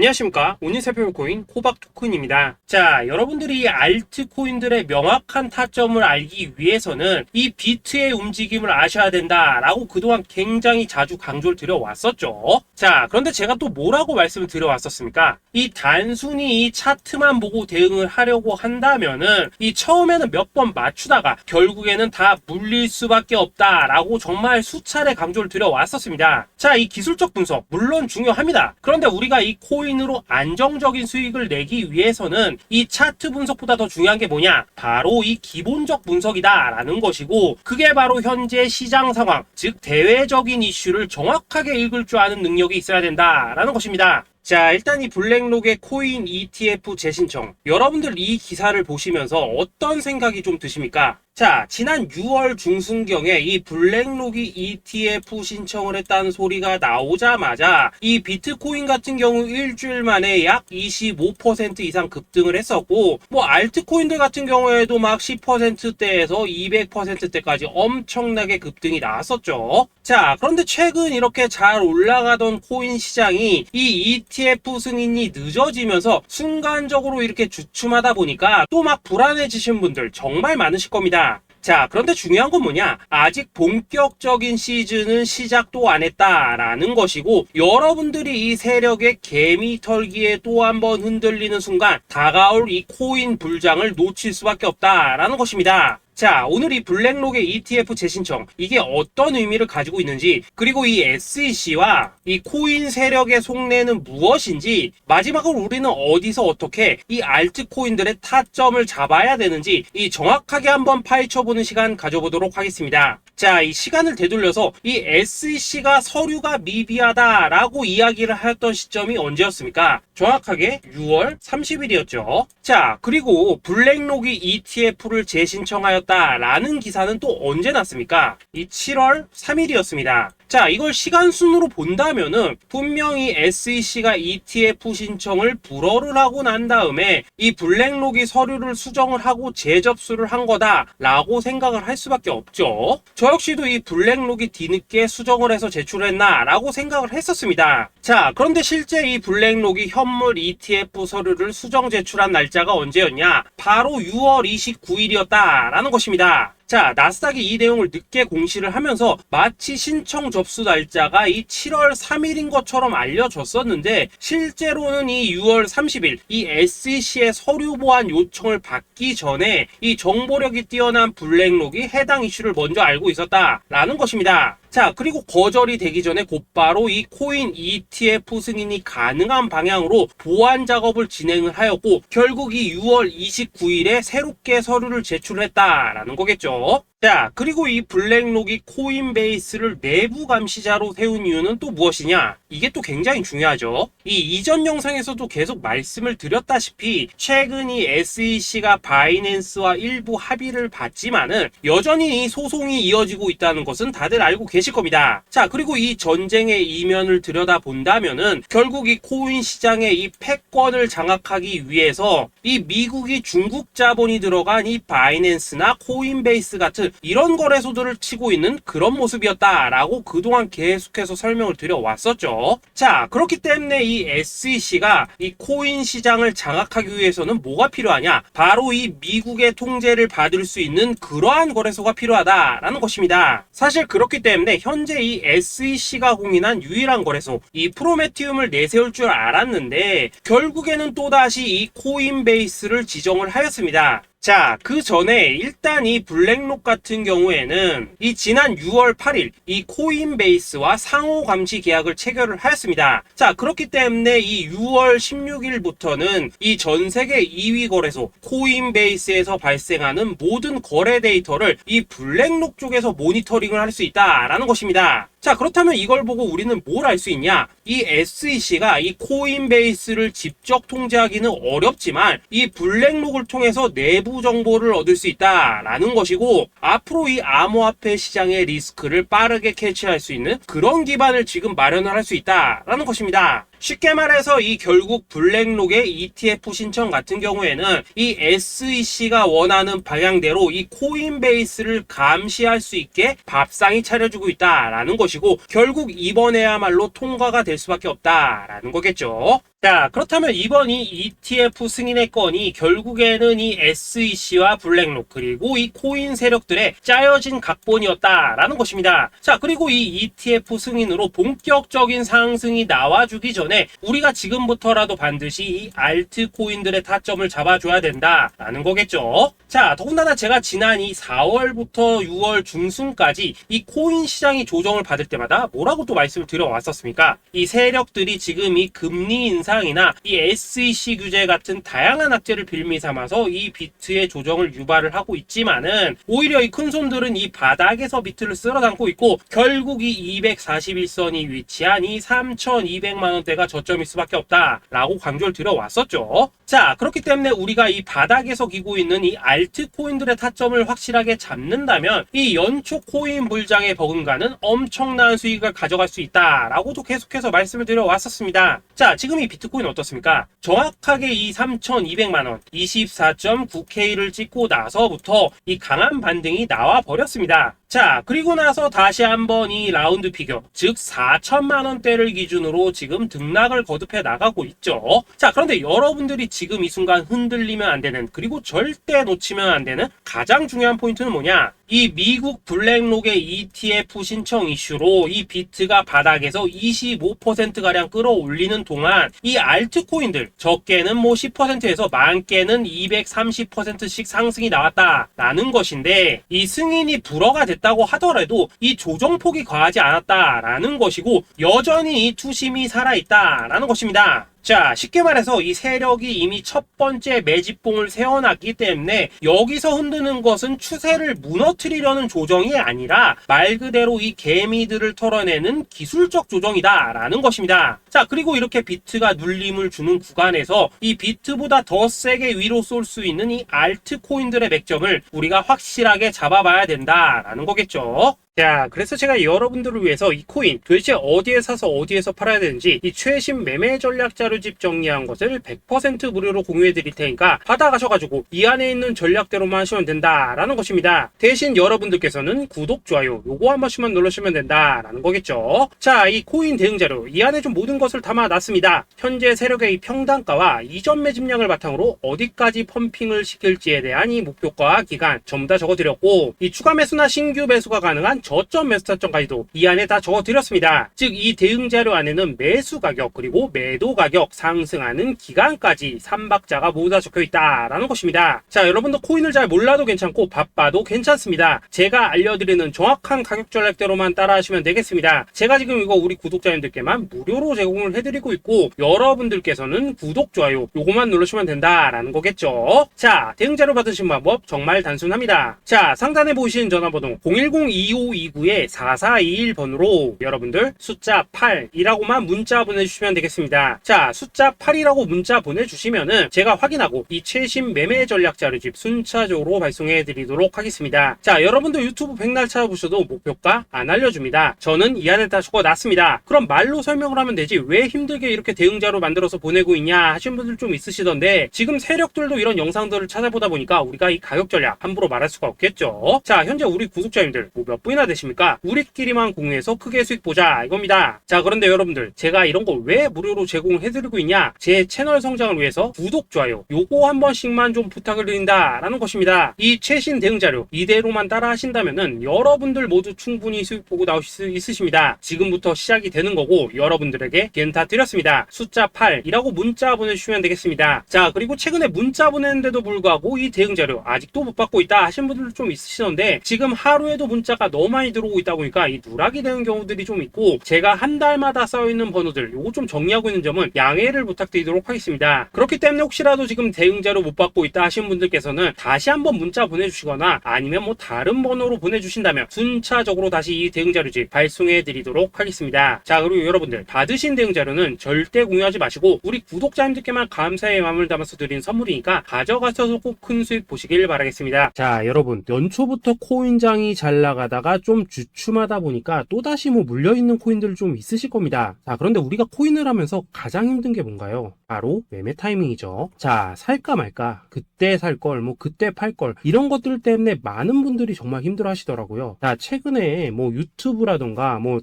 안녕하십니까. 오늘 살펴볼 코인 코박 토큰입니다. 자, 여러분들이 이 알트코인들의 명확한 타점을 알기 위해서는 이 비트의 움직임을 아셔야 된다라고 그동안 굉장히 자주 강조를 드려왔었죠. 자, 그런데 제가 또 뭐라고 말씀을 드려왔었습니까? 이 단순히 이 차트만 보고 대응을 하려고 한다면은 이 처음에는 몇 번 맞추다가 결국에는 다 물릴 수밖에 없다라고 정말 수차례 강조를 드려왔었습니다. 자, 이 기술적 분석 물론 중요합니다. 그런데 우리가 이 코인으로 안정적인 수익을 내기 위해서는 이 차트 분석보다 더 중요한 게 뭐냐? 바로 이 기본적 분석이다 라는 것이고, 그게 바로 현재 시장 상황, 즉 대외적인 이슈를 정확하게 읽을 줄 아는 능력이 있어야 된다라는 것입니다. 자, 일단 이 블랙록의 코인 ETF 재신청, 여러분들 이 기사를 보시면서 어떤 생각이 좀 드십니까? 자, 지난 6월 중순경에 이 블랙록이 ETF 신청을 했다는 소리가 나오자마자 이 비트코인 같은 경우 일주일 만에 약 25% 이상 급등을 했었고, 뭐 알트코인들 같은 경우에도 막 10%대에서 200%대까지 엄청나게 급등이 나왔었죠. 자, 그런데 최근 이렇게 잘 올라가던 코인 시장이 이 ETF 승인이 늦어지면서 순간적으로 이렇게 주춤하다 보니까 또 막 불안해지신 분들 정말 많으실 겁니다. 자, 그런데 중요한 건 뭐냐? 아직 본격적인 시즌은 시작도 안 했다라는 것이고, 여러분들이 이 세력의 개미 털기에 또 한 번 흔들리는 순간 다가올 이 코인 불장을 놓칠 수밖에 없다라는 것입니다. 자, 오늘 이 블랙록의 ETF 재신청, 이게 어떤 의미를 가지고 있는지, 그리고 이 SEC와 이 코인 세력의 속내는 무엇인지, 마지막으로 우리는 어디서 어떻게 이 알트코인들의 타점을 잡아야 되는지 이 정확하게 한번 파헤쳐보는 시간 가져보도록 하겠습니다. 자, 이 시간을 되돌려서 이 SEC가 서류가 미비하다라고 이야기를 하였던 시점이 언제였습니까? 정확하게 6월 30일이었죠. 자, 그리고 블랙록이 ETF를 재신청하였다라는 기사는 또 언제 났습니까? 이 7월 3일이었습니다. 자, 이걸 시간순으로 본다면은 분명히 SEC가 ETF 신청을 불허를 하고 난 다음에 이 블랙록이 서류를 수정을 하고 재접수를 한 거다라고 생각을 할 수밖에 없죠. 저 역시도 이 블랙록이 뒤늦게 수정을 해서 제출했나라고 생각을 했었습니다. 자, 그런데 실제 이 블랙록이 현물 ETF 서류를 수정 제출한 날짜가 언제였냐? 바로 6월 29일이었다라는 것입니다. 자, 나스닥이 이 내용을 늦게 공시를 하면서 마치 신청 접수 날짜가 이 7월 3일인 것처럼 알려졌었는데, 실제로는 이 6월 30일 이 SEC의 서류 보완 요청을 받기 전에 이 정보력이 뛰어난 블랙록이 해당 이슈를 먼저 알고 있었다라는 것입니다. 자, 그리고 거절이 되기 전에 곧바로 이 코인 ETF 승인이 가능한 방향으로 보완 작업을 진행을 하였고, 결국 이 6월 29일에 새롭게 서류를 제출했다라는 거겠죠. 자, 그리고 이 블랙록이 코인베이스를 내부 감시자로 세운 이유는 또 무엇이냐? 이게 또 굉장히 중요하죠. 이 이전 영상에서도 계속 말씀을 드렸다시피 최근 이 SEC가 바이낸스와 일부 합의를 봤지만은 여전히 이 소송이 이어지고 있다는 것은 다들 알고 계실 겁니다. 자, 그리고 이 전쟁의 이면을 들여다본다면은 결국 이 코인 시장의 이 패권을 장악하기 위해서 이 미국이 중국 자본이 들어간 이 바이낸스나 코인베이스 같은 이런 거래소들을 치고 있는 그런 모습이었다라고 그동안 계속해서 설명을 드려왔었죠. 자, 그렇기 때문에 이 SEC가 이 코인 시장을 장악하기 위해서는 뭐가 필요하냐? 바로 이 미국의 통제를 받을 수 있는 그러한 거래소가 필요하다라는 것입니다. 사실 그렇기 때문에 현재 이 SEC가 공인한 유일한 거래소, 이 프로메티움을 내세울 줄 알았는데 결국에는 또다시 이 코인베이스를 지정을 하였습니다. 자, 그 전에 일단 이 블랙록 같은 경우에는 이 지난 6월 8일 이 코인베이스와 상호 감시 계약을 체결을 하였습니다. 자, 그렇기 때문에 이 6월 16일부터는 이 전 세계 2위 거래소 코인베이스에서 발생하는 모든 거래 데이터를 이 블랙록 쪽에서 모니터링을 할 수 있다라는 것입니다. 자, 그렇다면 이걸 보고 우리는 뭘 알 수 있냐? 이 SEC가 이 코인베이스를 직접 통제하기는 어렵지만 이 블랙록을 통해서 내부 정보를 얻을 수 있다라는 것이고, 앞으로 이 암호화폐 시장의 리스크를 빠르게 캐치할 수 있는 그런 기반을 지금 마련을 할 수 있다라는 것입니다. 쉽게 말해서 이 결국 블랙록의 ETF 신청 같은 경우에는 이 SEC가 원하는 방향대로 이 코인베이스를 감시할 수 있게 밥상이 차려주고 있다라는 것이고, 결국 이번에야말로 통과가 될 수밖에 없다라는 거겠죠. 자, 그렇다면 이번 이 ETF 승인의 건이 결국에는 이 SEC와 블랙록 그리고 이 코인 세력들의 짜여진 각본이었다라는 것입니다. 자, 그리고 이 ETF 승인으로 본격적인 상승이 나와주기 전에 우리가 지금부터라도 반드시 이 알트코인들의 타점을 잡아줘야 된다라는 거겠죠. 자, 더군다나 제가 지난 이 4월부터 6월 중순까지 이 코인 시장이 조정을 받을 때마다 뭐라고 또 말씀을 드려왔었습니까? 이 세력들이 지금 이 금리 인상이나 이 SEC 규제 같은 다양한 악재를 빌미 삼아서 이 비트의 조정을 유발을 하고 있지만은 오히려 이 큰손들은 이 바닥에서 비트를 쓸어 담고 있고 결국 이 241선이 위치한 이 3,200만 원대가 저점일 수밖에 없다라고 강조를 드려왔었죠. 자, 그렇기 때문에 우리가 이 바닥에서 기고 있는 이 알트코인들의 타점을 확실하게 잡는다면 이 연초 코인 불장에 버금가는 엄청난 수익을 가져갈 수 있다라고도 계속해서 말씀을 드려왔었습니다. 자, 지금 이 비트코인 어떻습니까? 정확하게 이 3,200만 원 24.9K를 찍고 나서부터 이 강한 반등이 나와 버렸습니다. 자, 그리고 나서 다시 한번 이 라운드 피겨, 즉 4천만 원대를 기준으로 지금 등락을 거듭해 나가고 있죠. 자, 그런데 여러분들이 지금 이 순간 흔들리면 안 되는, 그리고 절대 놓치면 안 되는 가장 중요한 포인트는 뭐냐? 이 미국 블랙록의 ETF 신청 이슈로 이 비트가 바닥에서 25%가량 끌어올리는 동안 이 알트코인들 적게는 뭐 10%에서 많게는 230%씩 상승이 나왔다라는 것인데, 이 승인이 불허가 됐다고 하더라도 이 조정폭이 과하지 않았다라는 것이고 여전히 이 투심이 살아있다라는 것입니다. 자, 쉽게 말해서 이 세력이 이미 첫 번째 매집봉을 세워놨기 때문에 여기서 흔드는 것은 추세를 무너뜨리려는 조정이 아니라 말 그대로 이 개미들을 털어내는 기술적 조정이다라는 것입니다. 자, 그리고 이렇게 비트가 눌림을 주는 구간에서 이 비트보다 더 세게 위로 쏠 수 있는 이 알트코인들의 맥점을 우리가 확실하게 잡아봐야 된다라는 거겠죠. 자, 그래서 제가 여러분들을 위해서 이 코인 도대체 어디에 사서 어디에서 팔아야 되는지 이 최신 매매 전략 자료집 정리한 것을 100% 무료로 공유해 드릴 테니까 받아가셔가지고 이 안에 있는 전략대로만 하시면 된다라는 것입니다. 대신 여러분들께서는 구독, 좋아요 요거 한 번씩만 눌러주시면 된다라는 거겠죠. 자, 이 코인 대응 자료 이 안에 좀 모든 것을 담아놨습니다. 현재 세력의 이 평단가와 이전 매집량을 바탕으로 어디까지 펌핑을 시킬지에 대한 이 목표가 기간 전부 다 적어드렸고, 이 추가 매수나 신규 매수가 가능한 저점 매수 타점까지도 이 안에 다 적어드렸습니다. 즉 이 대응 자료 안에는 매수 가격 그리고 매도 가격, 상승하는 기간까지 3박자가 모두 다 적혀있다라는 것입니다. 자, 여러분도 코인을 잘 몰라도 괜찮고 바빠도 괜찮습니다. 제가 알려드리는 정확한 가격 전략대로만 따라하시면 되겠습니다. 제가 지금 이거 우리 구독자님들께만 무료로 제공을 해드리고 있고 여러분들께서는 구독, 좋아요 요거만 누르시면 된다라는 거겠죠. 자, 대응 자료 받으신 방법 정말 단순합니다. 자, 상단에 보이시는 전화번호 010-2529-4421번으로 여러분들 숫자 8이라고만 문자 보내주시면 되겠습니다. 자, 숫자 8이라고 문자 보내주시면은 제가 확인하고 이 최신 매매 전략 자료집 순차적으로 발송해 드리도록 하겠습니다. 자, 여러분도 유튜브 백날 찾아보셔도 목표가 안 알려줍니다. 저는 이 안에 다 적어놨습니다. 그럼 말로 설명을 하면 되지 왜 힘들게 이렇게 대응자로 만들어서 보내고 있냐 하신 분들 좀 있으시던데, 지금 세력들도 이런 영상들을 찾아보다 보니까 우리가 이 가격 전략 함부로 말할 수가 없겠죠. 자, 현재 우리 구독자님들 뭐 몇 분이나 되십니까? 우리끼리만 공유해서 크게 수익 보자 이겁니다. 자, 그런데 여러분들 제가 이런 거 왜 무료로 제공을 해드리고 있냐? 제 채널 성장을 위해서 구독, 좋아요 요거 한 번씩만 좀 부탁을 드린다라는 것입니다. 이 최신 대응 자료 이대로만 따라 하신다면은 여러분들 모두 충분히 수익 보고 나오실 수 있으십니다. 지금부터 시작이 되는 거고 여러분들에게 기회는 다 드렸습니다. 숫자 8이라고 문자 보내주시면 되겠습니다. 자, 그리고 최근에 문자 보냈는데도 불구하고 이 대응 자료 아직도 못 받고 있다 하신 분들도 좀 있으시던데, 지금 하루에도 문자가 너무 많이 들어오고 있다 보니까 이 누락이 되는 경우들이 좀 있고 제가 한 달마다 써있는 번호들 요거 좀 정리하고 있는 점은 양해를 부탁드리도록 하겠습니다. 그렇기 때문에 혹시라도 지금 대응 자료 못 받고 있다 하신 분들께서는 다시 한번 문자 보내주시거나 아니면 뭐 다른 번호로 보내주신다면 순차적으로 다시 이 대응 자료집 발송해 드리도록 하겠습니다. 자, 그리고 여러분들 받으신 대응 자료는 절대 공유하지 마시고 우리 구독자님들께만 감사의 마음을 담아서 드린 선물이니까 가져가셔서 꼭 큰 수익 보시길 바라겠습니다. 자, 여러분 연초부터 코인장이 잘 나가다가 좀 주춤하다 보니까 또다시 뭐 물려있는 코인들 좀 있으실 겁니다. 자, 그런데 우리가 코인을 하면서 가장 힘든 게 뭔가요? 바로 매매 타이밍이죠. 자, 살까 말까, 그때 살 걸, 뭐 그때 팔 걸, 이런 것들 때문에 많은 분들이 정말 힘들어 하시더라고요. 자, 최근에 뭐 유튜브라던가 뭐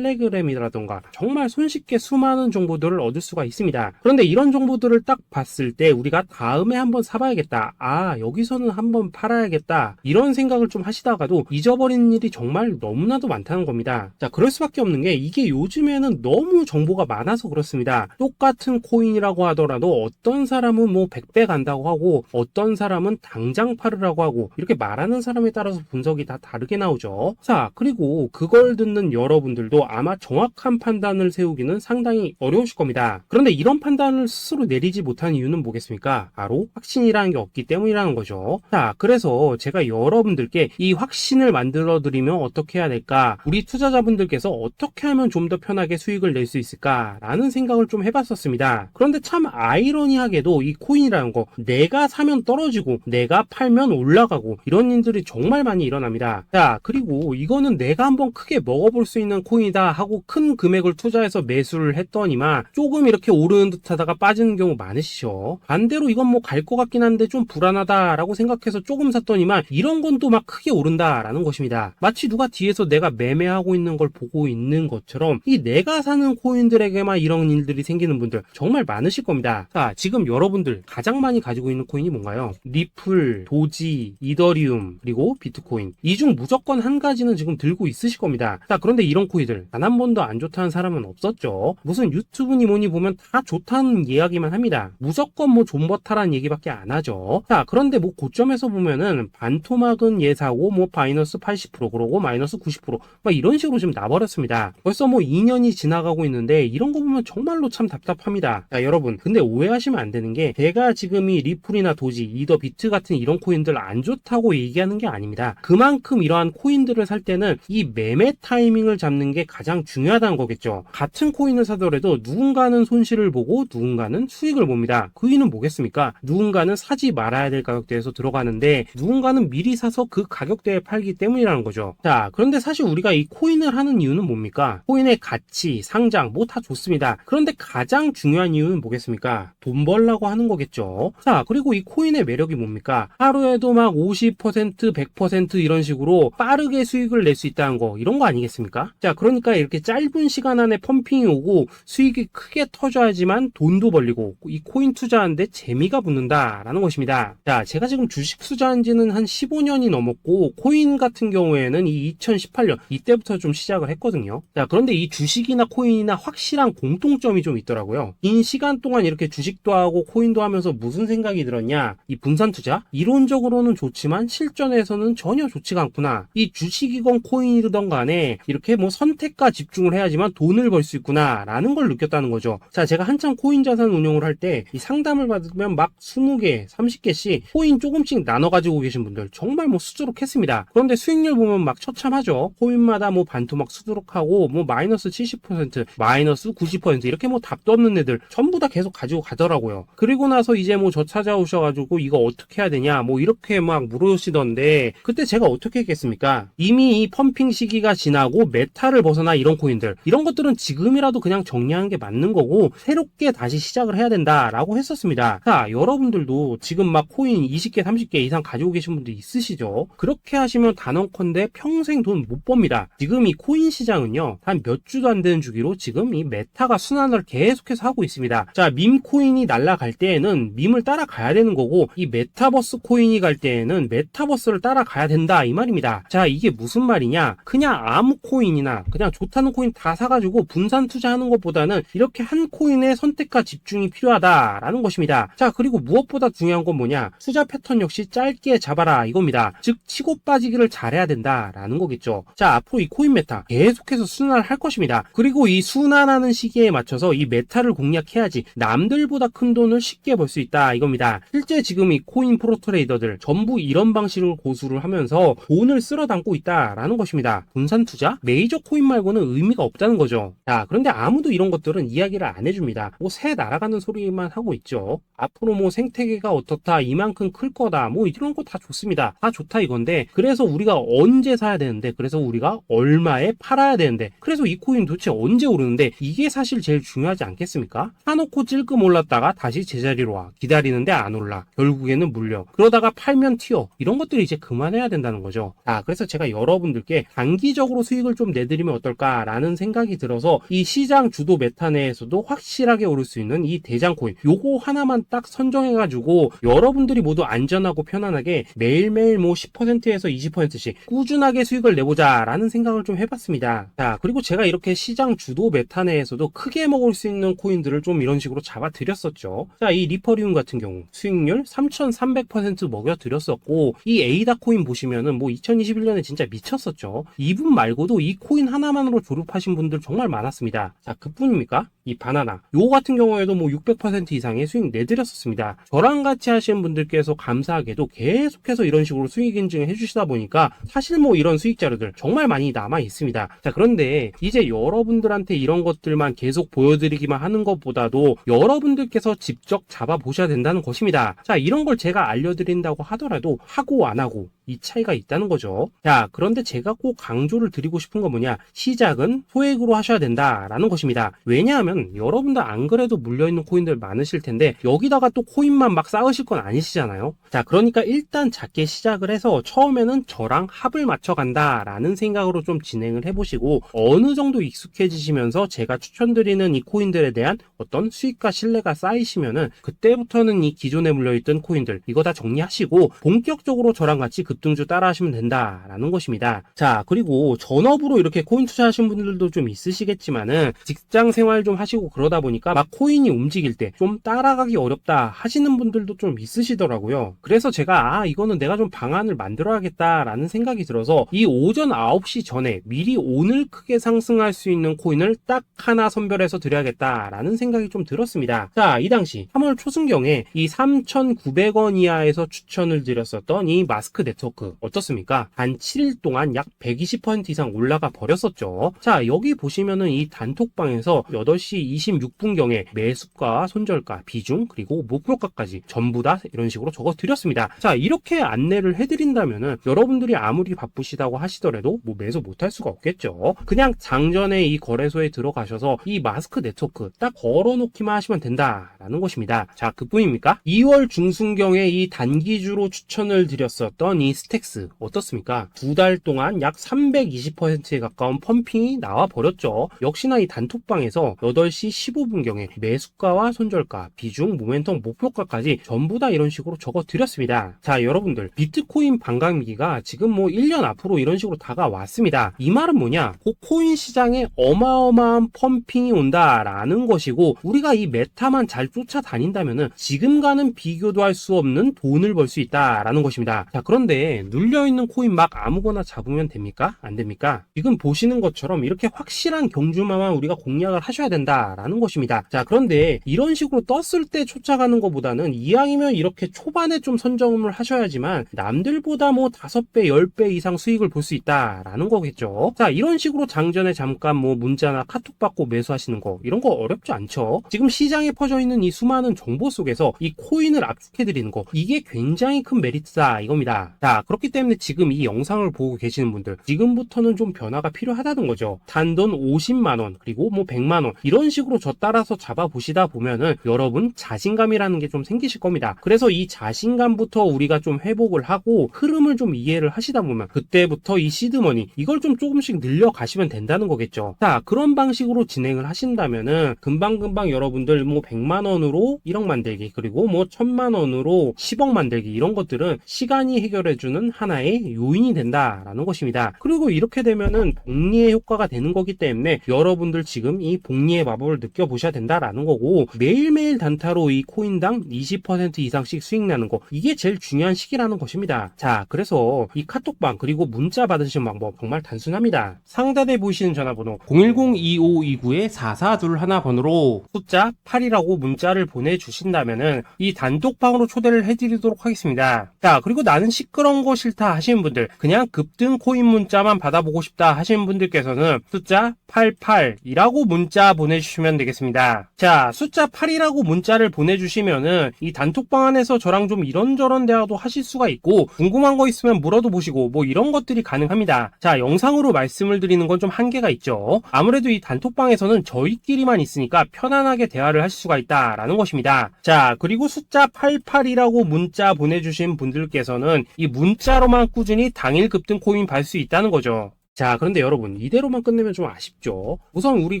텔레그램이라던가 정말 손쉽게 수많은 정보들을 얻을 수가 있습니다. 그런데 이런 정보들을 딱 봤을 때 우리가 다음에 한번 사봐야겠다, 아 여기서는 한번 팔아야겠다, 이런 생각을 좀 하시다가도 잊어버리는 일이 정말 너무나도 많다는 겁니다. 자, 그럴 수밖에 없는 게 이게 요즘에는 너무 정보가 많아서 그렇습니다. 똑같은 코인이라고 하더라도 어떤 사람은 뭐 100배 간다고 하고 어떤 사람은 당장 팔으라고 하고, 이렇게 말하는 사람에 따라서 분석이 다 다르게 나오죠. 자, 그리고 그걸 듣는 여러분들도 아마 정확한 판단을 세우기는 상당히 어려우실 겁니다. 그런데 이런 판단을 스스로 내리지 못한 이유는 뭐겠습니까? 바로 확신이라는 게 없기 때문이라는 거죠. 자, 그래서 제가 여러분들께 이 확신을 만들어 드리면 어떻게 해야 될까, 우리 투자자분들께서 어떻게 하면 좀 더 편하게 수익을 낼 수 있을까 라는 생각을 좀 해봤었습니다. 그런데 참 아이러니하게도 이 코인이라는 거, 내가 사면 떨어지고 내가 팔면 올라가고 이런 일들이 정말 많이 일어납니다. 자, 그리고 이거는 내가 한번 크게 먹어볼 수 있는 코인이다 하고 큰 금액을 투자해서 매수를 했더니만 조금 이렇게 오르는 듯 하다가 빠지는 경우 많으시죠. 반대로 이건 뭐 갈 것 같긴 한데 좀 불안하다 라고 생각해서 조금 샀더니만 이런 건 또 막 크게 오른다 라는 것입니다. 마치 누가 뒤에서 내가 매매하고 있는 걸 보고 있는 것처럼 이 내가 사는 코인들에게만 이런 일들이 생기는 분들 정말 많으실 겁니다. 자, 지금 여러분들 가장 많이 가지고 있는 코인이 뭔가요? 리플, 도지, 이더리움, 그리고 비트코인. 이 중 무조건 한 가지는 지금 들고 있으실 겁니다. 자, 그런데 이런 코인들 단 한 번도 안 좋다는 사람은 없었죠. 무슨 유튜브니 뭐니 보면 다 좋다는 이야기만 합니다. 무조건 뭐 존버타라는 얘기밖에 안 하죠. 자, 그런데 뭐 고점에서 보면은 반토막은 예사고 뭐 마이너스 80% 그러고 마이너스 90% 막 이런 식으로 지금 나버렸습니다. 벌써 뭐 2년이 지나가고 있는데 이런 거 보면 정말로 참 답답합니다. 자, 여러분, 근데 오해하시면 안 되는 게 제가 지금 이 리플이나 도지, 이더, 비트 같은 이런 코인들 안 좋다고 얘기하는 게 아닙니다. 그만큼 이러한 코인들을 살 때는 이 매매 타이밍을 잡는 게 가장 중요하다는 거겠죠. 같은 코인을 사더라도 누군가는 손실을 보고 누군가는 수익을 봅니다. 그 이유는 뭐겠습니까? 누군가는 사지 말아야 될 가격대에서 들어가는데 누군가는 미리 사서 그 가격대에 팔기 때문이라는 거죠. 자, 그런데 사실 우리가 이 코인을 하는 이유는 뭡니까? 코인의 가치, 상장 뭐 다 좋습니다. 그런데 가장 중요한 이유는 뭐겠습니까? 돈 벌라고 하는 거겠죠. 자, 그리고 이 코인의 매력이 뭡니까? 하루에도 막 50%, 100% 이런 식으로 빠르게 수익을 낼 수 있다는 거, 이런 거 아니겠습니까? 자, 그러니까 이렇게 짧은 시간 안에 펌핑이 오고 수익이 크게 터져야지만 돈도 벌리고 이 코인 투자하는데 재미가 붙는다라는 것입니다. 자, 제가 지금 주식 투자한 지는 한 15년이 넘었고 코인 같은 경우에는 이 2018년 이때부터 좀 시작을 했거든요. 자, 그런데 이 주식이나 코인이나 확실한 공통점이 좀 있더라고요. 긴 시간 동안 이렇게 주식도 하고 코인도 하면서 무슨 생각이 들었냐? 이 분산 투자? 이론적으로는 좋지만 실전에서는 전혀 좋지가 않구나. 이 주식이건 코인이든 간에 이렇게 뭐 선택과 집중을 해야지만 돈을 벌 수 있구나 라는 걸 느꼈다는 거죠. 자, 제가 한참 코인 자산 운용을 할 때 이 상담을 받으면 막 20개, 30개씩 코인 조금씩 나눠 가지고 계신 분들 정말 뭐 수두룩했습니다. 그런데 수익률 보면 막 처참하죠. 코인마다 뭐 반토막 수두룩하고 뭐 마이너스 70%, 마이너스 90% 이렇게 뭐 답도 없는 애들 전부 다 계속 가지고 가더라고요. 그리고 나서 이제 뭐 저 찾아오셔가지고 이거 어떻게 해야 되냐 뭐 이렇게 막 물으시던데 그때 제가 어떻게 했겠습니까? 이미 이 펌핑 시기가 지나고 메타를 벗어나 이런 코인들, 이런 것들은 지금이라도 그냥 정리하는 게 맞는 거고 새롭게 다시 시작을 해야 된다라고 했었습니다. 자, 여러분들도 지금 막 코인 20개, 30개 이상 가지고 계신 분들 있으시죠? 그렇게 하시면 단언컨대 평생 돈 못 법니다. 지금 이 코인 시장은요, 단 몇 주도 안 되는 주기로 지금 이 메타가 순환을 계속해서 하고 있습니다. 자, 밈 코인이 날아갈 때에는 밈을 따라가야 되는 거고 이 메타버스 코인이 갈 때에는 메타버스를 따라가야 된다 이 말입니다. 자, 이게 무슨 말이냐? 그냥 아무 코인이나 그냥 좋다는 코인 다 사가지고 분산 투자하는 것보다는 이렇게 한 코인의 선택과 집중이 필요하다라는 것입니다. 자, 그리고 무엇보다 중요한 건 뭐냐? 투자 패턴 역시 짧게 잡아라 이겁니다. 즉 치고 빠지기를 잘해야 된다라는 거겠죠. 자, 앞으로 이 코인 메타 계속해서 순환을 할 것입니다. 그리고 이 순환하는 시기에 맞춰서 이 메타를 공략해야지 남들보다 큰 돈을 쉽게 벌 수 있다 이겁니다. 실제 지금 이 코인 프로 트레이더들 전부 이런 방식을 고수를 하면서 돈을 쓸어 담고 있다라는 것입니다. 분산 투자? 메이저 코인 말고는 의미가 없다는 거죠. 자, 그런데 아무도 이런 것들은 이야기를 안 해줍니다. 뭐 새 날아가는 소리만 하고 있죠. 앞으로 뭐 생태계가 어떻다, 이만큼 클 거다, 뭐 이런 거 다 좋습니다. 다 좋다 이건데 그래서 우리가 언제 사야 되는 되는데, 그래서 우리가 얼마에 팔아야 되는데, 그래서 이 코인 도대체 언제 오르는데, 이게 사실 제일 중요하지 않겠습니까? 사놓고 찔끔 올랐다가 다시 제자리로 와. 기다리는데 안 올라. 결국에는 물려. 그러다가 팔면 튀어. 이런 것들을 이제 그만해야 된다는 거죠. 그래서 제가 여러분들께 단기적으로 수익을 좀 내드리면 어떨까라는 생각이 들어서 이 시장 주도 메타 내에서도 확실하게 오를 수 있는 이 대장 코인, 요거 하나만 딱 선정해가지고 여러분들이 모두 안전하고 편안하게 매일매일 뭐 10%에서 20%씩 꾸준하게 수익을 내보자라는 생각을 좀 해봤습니다. 자, 그리고 제가 이렇게 시장 주도 메타 내에서도 크게 먹을 수 있는 코인들을 좀 이런 식으로 잡아드렸었죠. 자, 이 리퍼리움 같은 경우 수익률 3,300% 먹여드렸었고, 이 에이다 코인 보시면은 뭐 2021년에 진짜 미쳤었죠. 이분 말고도 이 코인 하나만으로 졸업하신 분들 정말 많았습니다. 자, 그뿐입니까? 이 바나나 요거 같은 경우에도 뭐 600% 이상의 수익 내드렸었습니다. 저랑 같이 하시는 분들께서 감사하게도 계속해서 이런 식으로 수익 인증을 해주시다 보니까 사실 뭐 이런 수익 자료들 정말 많이 남아 있습니다. 자, 그런데 이제 여러분들한테 이런 것들만 계속 보여드리기만 하는 것보다도 여러분들께서 직접 잡아보셔야 된다는 것입니다. 자, 이런 걸 제가 알려드린다고 하더라도 하고 안 하고 이 차이가 있다는 거죠. 자, 그런데 제가 꼭 강조를 드리고 싶은 건 뭐냐, 시작은 소액으로 하셔야 된다라는 것입니다. 왜냐하면 여러분들 안 그래도 물려있는 코인들 많으실 텐데 여기다가 또 코인만 막 쌓으실 건 아니시잖아요. 자, 그러니까 일단 작게 시작을 해서 처음에는 저랑 합을 맞춰 간다라는 생각으로 좀 진행을 해보시고, 어느 정도 익숙해지시면서 제가 추천드리는 이 코인들에 대한 어떤 수익과 신뢰가 쌓이시면은 그때부터는 이 기존에 물려있던 코인들 이거 다 정리하시고 본격적으로 저랑 같이 급등주 따라 하시면 된다라는 것입니다. 자, 그리고 전업으로 이렇게 코인 투자하신 분들도 좀 있으시겠지만은 직장 생활 좀 하시고 그러다 보니까 막 코인이 움직일 때 좀 따라가기 어렵다 하시는 분들도 좀 있으시더라고요. 그래서 제가 이거는 내가 좀 방안을 만들어야겠다라는 생각이 들어서 이 오전 9시 전에 미리 오늘 크게 상승할 수 있는 코인을 딱 하나 선별해서 드려야겠다라는 생각이 좀 들었습니다. 자, 이 당시 3월 초순경에 이 3,900원 이하에서 추천을 드렸었던 이 마스크 네트워크 어떻습니까? 단 7일 동안 약 120% 이상 올라가 버렸었죠. 자, 여기 보시면은 이 단톡방에서 8시 26분경에 매수가, 손절가, 비중, 그리고 목표가까지 전부 다 이런 식으로 적어 드렸습니다. 자, 이렇게 안내를 해드린다면은 여러분들이 아무리 바쁘시다고 하시더라도 뭐 매수 못할 수가 없겠죠. 그냥 장전에 이 거래소에 들어가셔서 이 마스크 네트워크 딱 걸어놓기만 하시면 된다라는 것입니다. 자, 그뿐입니까? 2월 중순경에 이 단기주로 추천을 드렸었던 이 스택스 어떻습니까? 2달 동안 약 320%에 가까운 펌핑이 나와 버렸죠. 역시나 이 단톡방에서 8시 15분경에 매수가와 손절가, 비중, 모멘텀, 목표가까지 전부 다 이런 식으로 적어 드렸습니다. 자, 여러분들 비트코인 반감기가 지금 뭐 1년 앞으로 이런 식으로 다가왔습니다. 이 말은 뭐냐? 그 코인 시장에 어마어마한 펌핑이 온다라는 것이고, 우리가 이 메타만 잘 쫓아다닌다면은 지금과는 비교도 할 수 없는 돈을 벌 수 있다라는 것입니다. 자, 그런데 눌려있는 코인 막 아무거나 잡으면 됩니까? 안 됩니까? 지금 보시는 것처럼 이렇게 확실한 경주마만 우리가 공략을 하셔야 된다라는 것입니다. 자, 그런데 이런 식으로 떴을 때 쫓아가는 것보다는 이왕이면 이렇게 초반에 좀 선점을 하셔야지만 남들보다 뭐 5배, 10배 이상 수익을 볼 수 있다라는 거겠죠. 자, 이런 식으로 장전에 잠깐 뭐 문자나 카톡 받고 매수하시는 거 이런 거 어렵지 않죠. 지금 시장에 퍼져 있는 이 수많은 정보 속에서 이 코인을 압축해드리는 거, 이게 굉장히 큰 메리트다 이겁니다. 자, 그렇기 때문에 지금 이 영상을 보고 계시는 분들 지금부터는 좀 변화가 필요하다는 거죠. 단돈 50만원 그리고 뭐 100만원 이런 식으로 저 따라서 잡아보시다 보면은 여러분 자신감이라는 게 좀 생기실 겁니다. 그래서 이 자신감부터 우리가 좀 회복을 하고 흐름을 좀 이해를 하시다 보면 그때부터 이 시드머니 이걸 좀 조금씩 늘려가시면 된다는 거겠죠. 자, 그런 방식으로 진행을 하신다면은 금방금방 여러분들 뭐 100만원으로 1억 만들기 그리고 뭐 1000만원으로 10억 만들기 이런 것들은 시간이 해결해주는 하나의 요인이 된다라는 것입니다. 그리고 이렇게 되면은 복리의 효과가 되는 거기 때문에 여러분들 지금 이 복리의 마법을 느껴보셔야 된다라는 거고, 매일매일 단타로 이 코인당 20% 이상씩 수익 나는 거, 이게 제일 중요한 시기라는 것입니다. 자, 그래서 이 카톡방 그리고 문자 받으시는 방법 정말 단순합니다. 상단에 보이시는 전화번호 010-2529-4421 번호로 숫자 8이라고 문자를 보내주신다면은 이 단톡방으로 초대를 해드리도록 하겠습니다. 자, 그리고 나는 시끄러 그런 거 싫다 하시는 분들, 그냥 급등 코인 문자만 받아보고 싶다 하시는 분들께서는 숫자 88이라고 문자 보내주시면 되겠습니다. 자, 숫자 8이라고 문자를 보내주시면은 이 단톡방 안에서 저랑 좀 이런저런 대화도 하실 수가 있고, 궁금한 거 있으면 물어도 보시고 뭐 이런 것들이 가능합니다. 자, 영상으로 말씀을 드리는 건 좀 한계가 있죠. 아무래도 이 단톡방에서는 저희끼리만 있으니까 편안하게 대화를 하실 수가 있다라는 것입니다. 자, 그리고 숫자 88이라고 문자 보내주신 분들께서는 이 문자로만 꾸준히 당일 급등 코인 받을 수 있다는 거죠. 자, 그런데 여러분, 이대로만 끝내면 좀 아쉽죠. 우선 우리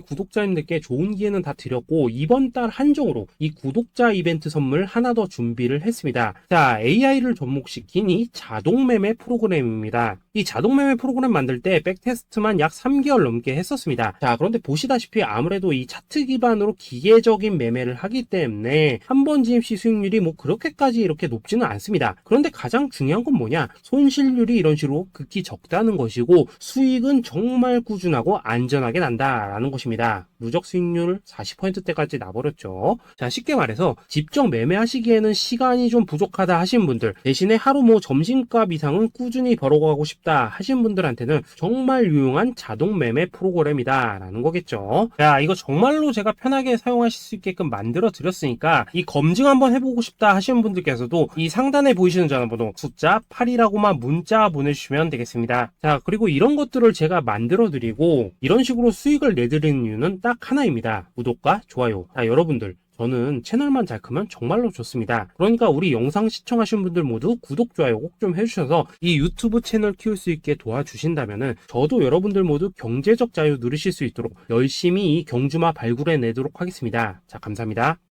구독자님들께 좋은 기회는 다 드렸고, 이번 달 한정으로 이 구독자 이벤트 선물 하나 더 준비를 했습니다. 자, AI를 접목시킨 이 자동매매 프로그램입니다. 이 자동매매 프로그램 만들 때 백테스트만 약 3개월 넘게 했었습니다. 자, 그런데 보시다시피 아무래도 이 차트 기반으로 기계적인 매매를 하기 때문에 한 번 진입 시 수익률이 뭐 그렇게까지 이렇게 높지는 않습니다. 그런데 가장 중요한 건 뭐냐? 손실률이 이런 식으로 극히 적다는 것이고, 수익은 정말 꾸준하고 안전하게 난다라는 것입니다. 누적 수익률 40%대까지 나버렸죠. 자, 쉽게 말해서 직접 매매하시기에는 시간이 좀 부족하다 하신 분들, 대신에 하루 뭐 점심값 이상은 꾸준히 벌어가고 싶다 하신 분들한테는 정말 유용한 자동 매매 프로그램이다 라는 거겠죠. 자, 이거 정말로 제가 편하게 사용하실 수 있게끔 만들어 드렸으니까 이 검증 한번 해보고 싶다 하시는 분들께서도 이 상단에 보이시는 전화번호 숫자 8이라고만 문자 보내주시면 되겠습니다. 자, 그리고 이런 것들을 제가 만들어 드리고 이런 식으로 수익을 내드리는 이유는 딱 하나입니다. 구독과 좋아요. 자, 여러분들, 저는 채널만 잘 크면 정말로 좋습니다. 그러니까 우리 영상 시청하신 분들 모두 구독, 좋아요 꼭 좀 해주셔서 이 유튜브 채널 키울 수 있게 도와주신다면은 저도 여러분들 모두 경제적 자유 누리실 수 있도록 열심히 이 경주마 발굴해 내도록 하겠습니다. 자, 감사합니다.